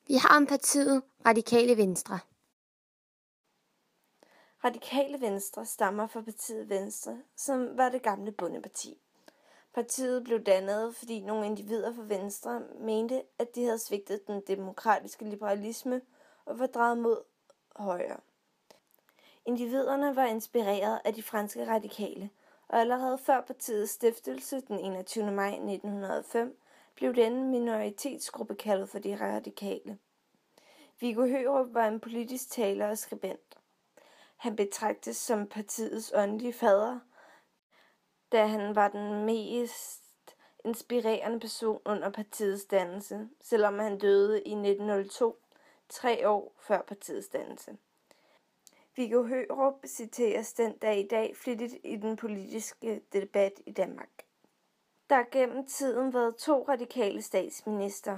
Vi har om partiet Radikale Venstre. Radikale Venstre stammer fra partiet Venstre, som var det gamle bondeparti. Partiet blev dannet, fordi nogle individer fra Venstre mente, at de havde svigtet den demokratiske liberalisme og var drejet mod højre. Individerne var inspireret af de franske radikale, og allerede før partiets stiftelse den 21. maj 1905 blev denne minoritetsgruppe kaldet for de radikale. Viggo Hørup var en politisk taler og skribent. Han betragtes som partiets åndelige fader, da han var den mest inspirerende person under partiets dannelse, selvom han døde i 1902, 3 år før partiets dannelse. Viggo Hørup citeres den dag i dag flittigt i den politiske debat i Danmark. Der har gennem tiden været 2 radikale statsminister.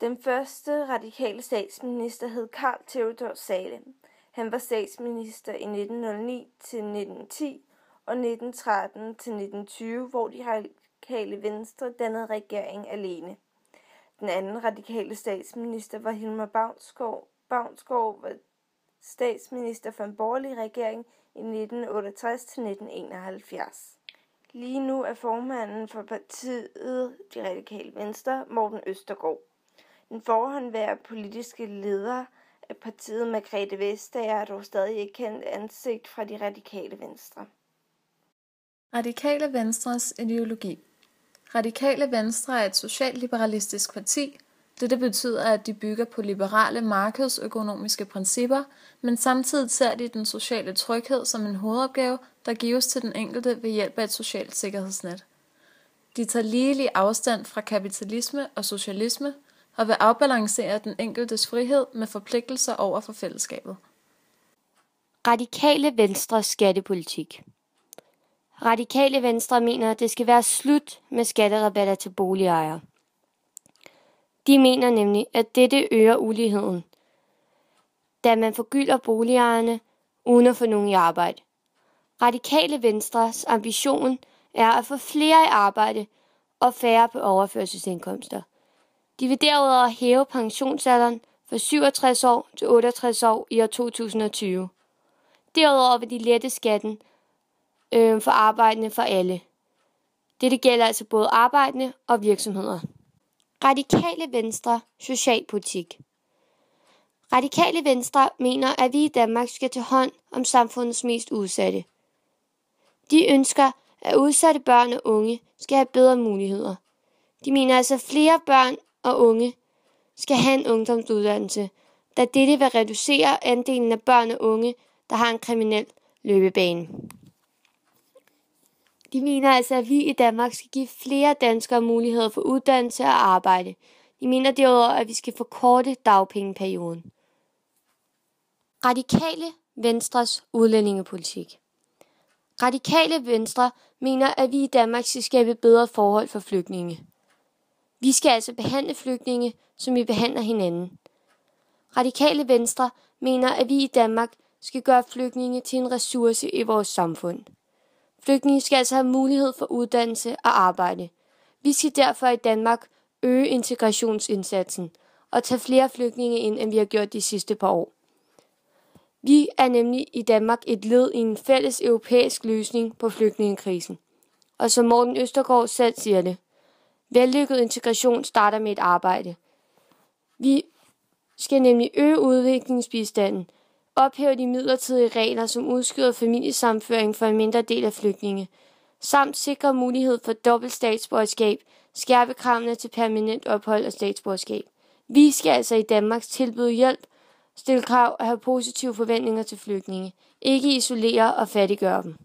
Den første radikale statsminister hed Carl Theodor Salem. Han var statsminister i 1909 til 1910 og 1913 til 1920, hvor de radikale Venstre dannede regering alene. Den anden radikale statsminister var Hilmar Baunsgaard. Baunsgaard var statsminister for en borgerlig regering i 1968 til 1971. Lige nu er formanden for partiet De Radikale Venstre, Morten Østergaard. Den forhåndværende politiske leder af partiet, Margrethe Vestager, er dog stadig ikke kendt ansigt fra De Radikale Venstre. Radikale Venstres ideologi. Radikale Venstre er et socialliberalistisk parti. Dette betyder, at de bygger på liberale markedsøkonomiske principper, men samtidig ser de den sociale tryghed som en hovedopgave, der gives til den enkelte ved hjælp af et socialt sikkerhedsnet. De tager ligelig afstand fra kapitalisme og socialisme og vil afbalancere den enkeltes frihed med forpligtelser over for fællesskabet. Radikale Venstres skattepolitik. Radikale Venstre mener, at det skal være slut med skatterabatter til boligejere. De mener nemlig, at dette øger uligheden, da man forgylder boligejerne uden at få nogen i arbejde. Radikale Venstres ambition er at få flere i arbejde og færre på overførselsindkomster. De vil derudover hæve pensionsalderen fra 67 år til 68 år i år 2020. Derudover vil de lette skatten for arbejdende for alle. Dette gælder altså både arbejdende og virksomheder. Radikale Venstre socialpolitik. Radikale Venstre mener, at vi i Danmark skal tage hånd om samfundets mest udsatte. De ønsker, at udsatte børn og unge skal have bedre muligheder. De mener altså, at flere børn og unge skal have en ungdomsuddannelse, da dette vil reducere andelen af børn og unge, der har en kriminel løbebane. De mener altså, at vi i Danmark skal give flere danskere muligheder for uddannelse og arbejde. De mener derudover, at vi skal forkorte dagpengeperioden. Radikale Venstres udlændingepolitik. Radikale Venstre mener, at vi i Danmark skal skabe bedre forhold for flygtninge. Vi skal altså behandle flygtninge, som vi behandler hinanden. Radikale Venstre mener, at vi i Danmark skal gøre flygtninge til en ressource i vores samfund. Flygtninge skal altså have mulighed for uddannelse og arbejde. Vi skal derfor i Danmark øge integrationsindsatsen og tage flere flygtninge ind, end vi har gjort de sidste par år. Vi er nemlig i Danmark et led i en fælles europæisk løsning på flygtningekrisen. Og som Morten Østergaard selv siger det, vellykket integration starter med et arbejde. Vi skal nemlig øge udviklingsbistanden, ophæve de midlertidige regler, som udskyder familiesammenføring for en mindre del af flygtninge, samt sikre mulighed for dobbelt statsborgerskab, skærpe kravene til permanent ophold og statsborgerskab. Vi skal altså i Danmark tilbyde hjælp, stille krav og have positive forventninger til flygtninge, ikke isolere og fattiggøre dem.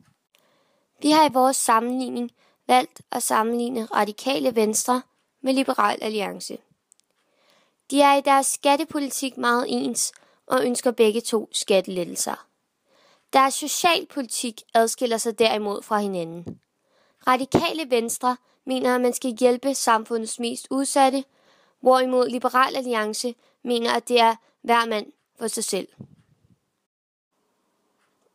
Vi har i vores sammenligning valgt at sammenligne Radikale Venstre med Liberal Alliance. De er i deres skattepolitik meget ens og ønsker begge to skattelettelser. Deres socialpolitik adskiller sig derimod fra hinanden. Radikale Venstre mener, at man skal hjælpe samfundets mest udsatte, hvorimod Liberal Alliance mener, at det er hver mand for sig selv.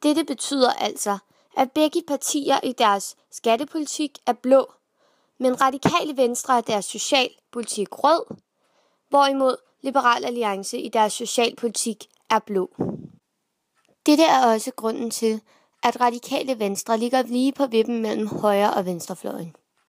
Dette betyder altså, at begge partier i deres skattepolitik er blå, men Radikale Venstre er deres socialpolitik rød, hvorimod Liberal Alliance i deres socialpolitik er blå. Dette er også grunden til, at Radikale Venstre ligger lige på vippen mellem højre- og venstrefløjen.